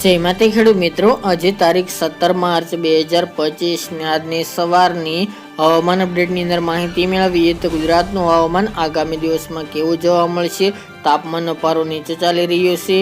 જય માતા ખેડૂત મિત્રો, આજે તારીખ 17 માર્ચ 2025 આજની સવારની હવામાન અપડેટની અંદર માહિતી મેળવીએ તો ગુજરાતનું હવામાન આગામી દિવસમાં કેવું જોવા મળશે। તાપમાનનો પારો નીચે ચાલી રહ્યો છે।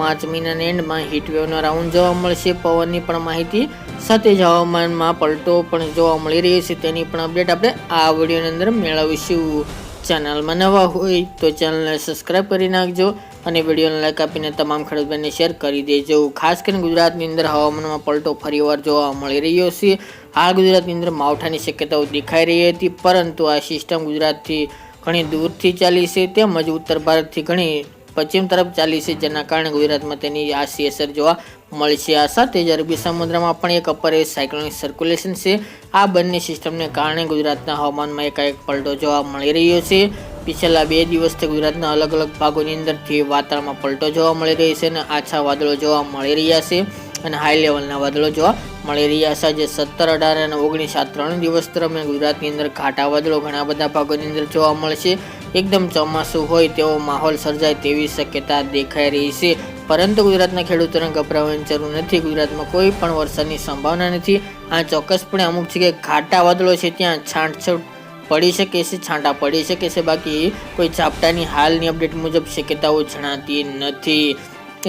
માર્ચ મહિનાના એન્ડમાં હીટવેવનો રાઉન્ડ જોવા મળશે। પવનની પણ માહિતી સાથે જ હવામાનમાં પલટો પણ જોવા મળી રહ્યો છે, તેની પણ અપડેટ આપણે આ વિડીયોની અંદર મેળવીશું। ચેનલમાં નવા હોય તો ચેનલને સબસ્ક્રાઈબ કરી નાખજો અને વિડીયોને લાઈક આપીને તમામ ખેડૂતોને શેર કરી દેજો। ખાસ કરીને ગુજરાતની અંદર હવામાનમાં પલટો ફરીવાર જોવા મળી રહ્યો છે। હાલ ગુજરાતની અંદર માવઠાની શક્યતાઓ દેખાઈ રહી હતી, પરંતુ આ સિસ્ટમ ગુજરાતથી ઘણી દૂરથી ચાલી છે, તેમજ ઉત્તર ભારતથી ઘણી પશ્ચિમ તરફ ચાલી છે, જેના કારણે ગુજરાતમાં તેની આછી અસર જોવા મળશે। આ સાથે જ અરબી સમુદ્રમાં પણ એક અપર એર સાયક્લોનિક સર્ક્યુલેશન છે। આ બંને સિસ્ટમને કારણે ગુજરાતના હવામાનમાં એકાએક પલટો જોવા મળી રહ્યો છે। पिछला 2 દિવસથી ગુજરાતના અલગ અલગ ભાગોની અંદરથી વાતાવરણમાં પલટો જોવા મળી રહ્યો છે અને આછા વાદળો જોવા મળી રહ્યા છે અને હાઈ લેવલના વાદળો જોવા મળી રહ્યા છે। આજે 17, 18 અને 19 આ 3 દિવસ દરમિયાન ગુજરાતની અંદર ઘાટા વાદળો ઘણા બધા ભાગોની અંદર જોવા મળશે। એકદમ ચોમાસું હોય તેવો માહોલ સર્જાય તેવી શક્યતા દેખાઈ રહી છે, પરંતુ ગુજરાતના ખેડૂતોને ગભરાવાની જરૂર નથી। ગુજરાતમાં કોઈ પણ વરસાદની સંભાવના નથી। આ ચોક્કસપણે અમુક જગ્યાએ ઘાટા વાદળો છે ત્યાં છાંટછૂટ પડી શકે છે, છાંટા પડી શકે છે, બાકી કોઈ ઝાપટાની હાલની અપડેટ મુજબ શક્યતાઓ જણાતી નથી,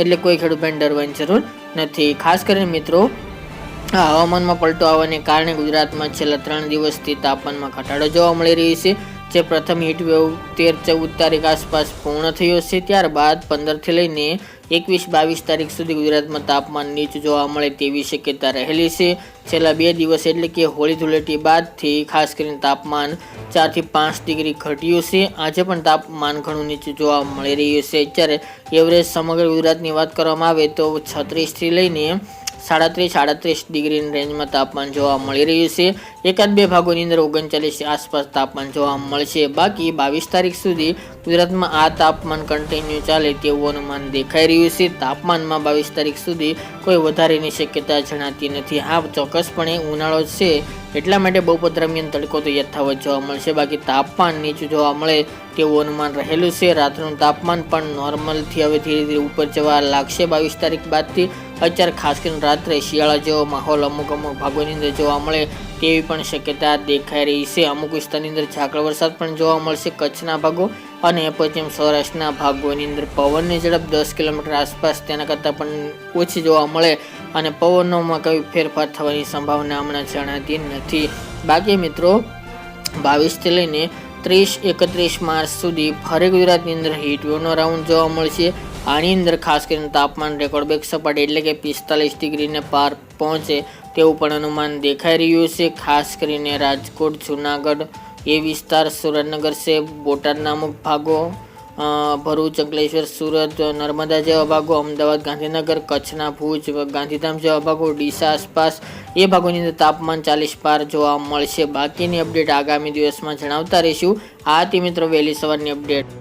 એટલે કોઈ ખેડૂત ભાઈને ડરવાની જરૂર નથી। ખાસ કરીને મિત્રો, આ હવામાનમાં પલટો આવવાને કારણે ગુજરાતમાં છેલ્લા 3 દિવસથી તાપમાનમાં ઘટાડો જોવા મળી રહ્યો છે। જે પ્રથમ હીટવેવ 13-14 તારીખ આસપાસ પૂર્ણ થયો છે, ત્યારબાદ 15 થી લઈને 21-22 તારીખ સુધી ગુજરાતમાં તાપમાન નીચું જોવા મળે તેવી શક્યતા રહેલી છે। છેલ્લા 2 દિવસ એટલે કે હોળી ધૂળેટી બાદથી ખાસ કરીને તાપમાન 4 થી 5 ડિગ્રી ઘટ્યું છે। આજે પણ તાપમાન ઘણું નીચું જોવા મળી રહ્યું છે। જ્યારે એવરેજ સમગ્ર ગુજરાતની વાત કરવામાં આવે તો 36 થી લઈને 37-38 ડિગ્રીની રેન્જમાં તાપમાન જોવા મળી રહ્યું છે। એકાદ બે ભાગોની અંદર 39 આસપાસ તાપમાન જોવા મળશે। બાકી 22 તારીખ સુધી ગુજરાતમાં આ તાપમાન કન્ટિન્યુ ચાલે તેવું અનુમાન દેખાઈ રહ્યું છે। તાપમાનમાં 22 તારીખ સુધી કોઈ વધારેની શક્યતા જણાતી નથી। હા, ચોક્કસપણે ઉનાળો છે એટલા માટે બપોર દરમિયાન તડકો તો યથાવત જોવા મળશે, બાકી તાપમાન નીચું જોવા મળે તેવું અનુમાન રહેલું છે। રાતનું તાપમાન પણ નોર્મલથી હવે ધીરે ધીરે ઉપર જવા લાગશે 22 તારીખ બાદથી। અત્યારે ખાસ કરીને રાત્રે શિયાળા જેવો માહોલ અમુક ભાગોની અંદર જોવા મળે તેવી પણ શક્યતા દેખાઈ રહી છે। અમુક વિસ્તારની અંદર ઝાકળ વરસાદ પણ જોવા મળશે, કચ્છના ભાગો અને પશ્ચિમ સૌરાષ્ટ્રના ભાગોની અંદર પવનની ઝડપ 10 કિલોમીટર આસપાસ તેના કરતાં પણ ઓછી જોવા મળે અને પવનોમાં કોઈ ફેરફાર થવાની સંભાવના હમણાં જણાતી નથી। બાકી મિત્રો, 22 થી લઈને 30-31 માર્ચ સુધી ફરી ગુજરાતની અંદર હીટવેવનો રાઉન્ડ જોવા મળશે। આની અંદર ખાસ કરીને તાપમાન રેકોર્ડ બ્રેક સપાટી એટલે કે 45 ડિગ્રીને પાર પહોંચે તેવું પણ અનુમાન દેખાઈ રહ્યું છે। ખાસ કરીને રાજકોટ, જૂનાગઢ એ વિસ્તાર, સુરેન્દ્રનગર છે, બોટાદના અમુક ભાગો, ભરૂચ, અંકલેશ્વર, સુરત, નર્મદા જેવા ભાગો, અમદાવાદ, ગાંધીનગર, કચ્છના ભુજ, ગાંધીધામ જેવા ભાગો, ડીસા આસપાસ એ ભાગોની અંદર તાપમાન 40 પાર જોવા મળશે। બાકીની અપડેટ આગામી દિવસમાં જણાવતા રહીશું। આ હતી મિત્રો વહેલી સવારની અપડેટ।